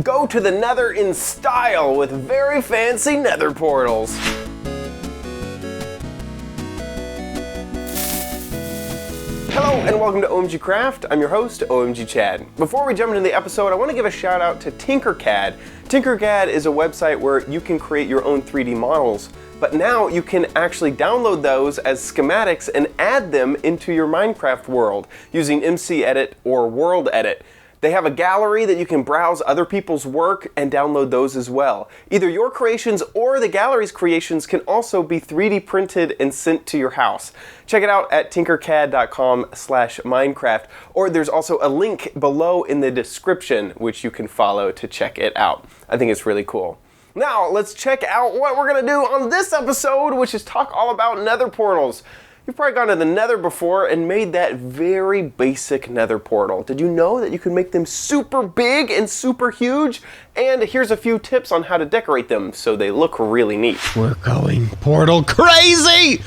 Go to the Nether in style with very fancy Nether portals. Hello and welcome to OMG Craft. I'm your host, OMG Chad. Before we jump into the episode, I want to give a shout out to Tinkercad. Tinkercad is a website where you can create your own 3D models, but now you can actually download those as schematics and add them into your Minecraft world using MC Edit or World Edit. They have a gallery that you can browse other people's work and download those as well. Either your creations or the gallery's creations can also be 3D printed and sent to your house. Check it out at tinkercad.com/Minecraft, or there's also a link below in the description which you can follow to check it out. I think it's really cool. Now let's check out what we're gonna do on this episode, which is talk all about Nether portals. You've probably gone to the Nether before and made that very basic Nether portal. Did you know that you can make them super big and super huge? And here's a few tips on how to decorate them so they look really neat. We're going portal crazy!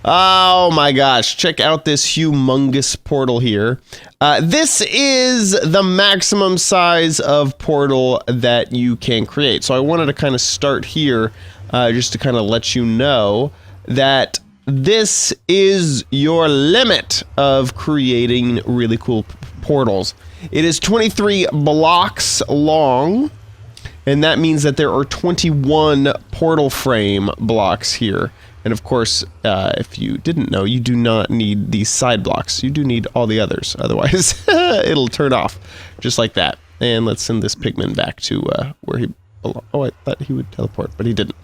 Oh my gosh, check out this humongous portal here. This is the maximum size of portal that you can create. So I wanted to kind of start here just to kind of let you know that this is your limit of creating really cool portals. It is 23 blocks long, and that means that there are 21 portal frame blocks here. And of course, if you didn't know, you do not need these side blocks. You do need all the others, otherwise it'll turn off just like that. And let's send this pigman back to where he belongs. Oh, I thought he would teleport, but he didn't.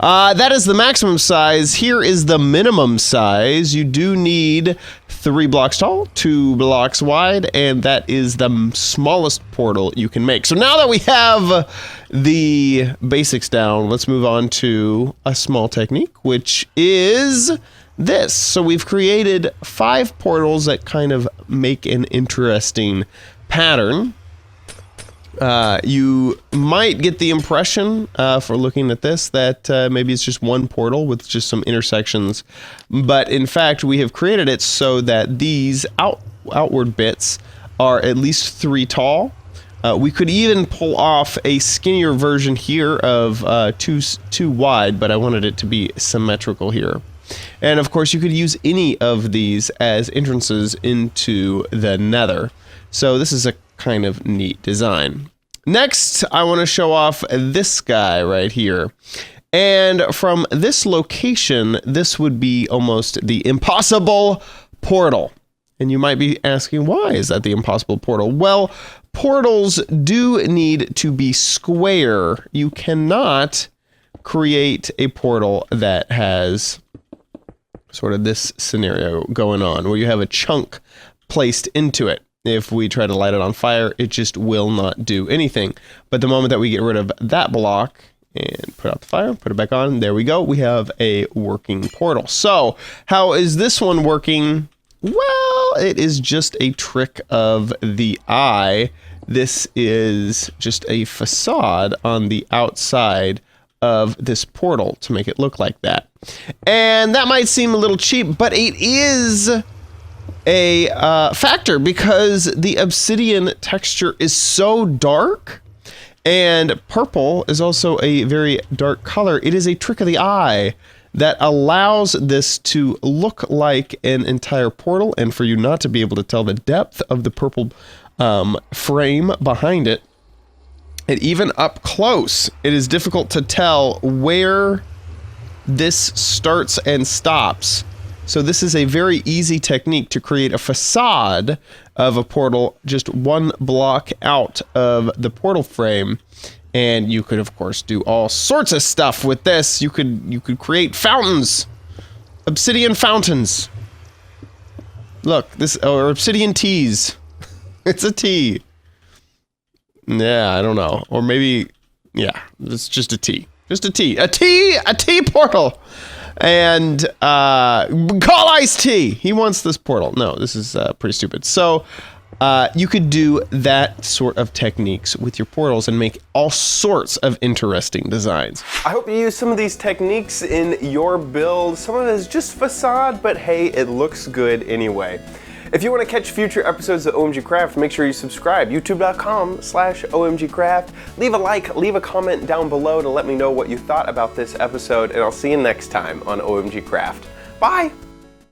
That is the maximum size. Here is the minimum size. You do need 3 blocks tall, 2 blocks wide, and that is the smallest portal you can make. So now that we have the basics down, let's move on to a small technique, which is this. So we've created 5 portals that kind of make an interesting pattern. You might get the impression for looking at this that maybe it's just one portal with just some intersections, but in fact we have created it so that these outward bits are at least 3 tall. We could even pull off a skinnier version here of 2 wide, but I wanted it to be symmetrical here. And of course you could use any of these as entrances into the Nether. So this is a kind of neat design. Next, I want to show off this guy right here. And from this location, this would be almost the impossible portal. And you might be asking, why is that the impossible portal? Well, portals do need to be square. You cannot create a portal that has sort of this scenario going on, where you have a chunk placed into it. If we try to light it on fire, it just will not do anything. But the moment that we get rid of that block and put out the fire, put it back on, there we go. We have a working portal. So how is this one working? Well, it is just a trick of the eye. This is just a facade on the outside of this portal to make it look like that. And that might seem a little cheap, but it is a factor because the obsidian texture is so dark, and purple is also a very dark color. It is a trick of the eye that allows this to look like an entire portal, and for you not to be able to tell the depth of the purple frame behind it. And even up close, it is difficult to tell where this starts and stops. So this is a very easy technique to create a facade of a portal just 1 block out of the portal frame. And you could of course do all sorts of stuff with this. You could create fountains, obsidian fountains. Look, this, or obsidian teas. It's a tea. Yeah, I don't know. Or maybe, yeah, it's just a tea. Just a tea. A tea portal. And call iced tea. He wants this portal. No, this is pretty stupid. So you could do that sort of techniques with your portals and make all sorts of interesting designs. I hope you use some of these techniques in your build. Some of it is just facade, but hey, it looks good anyway. If you want to catch future episodes of OMG Craft, make sure you subscribe. youtube.com/OMGcraft. Leave a like, leave a comment down below to let me know what you thought about this episode, and I'll see you next time on OMG Craft. Bye!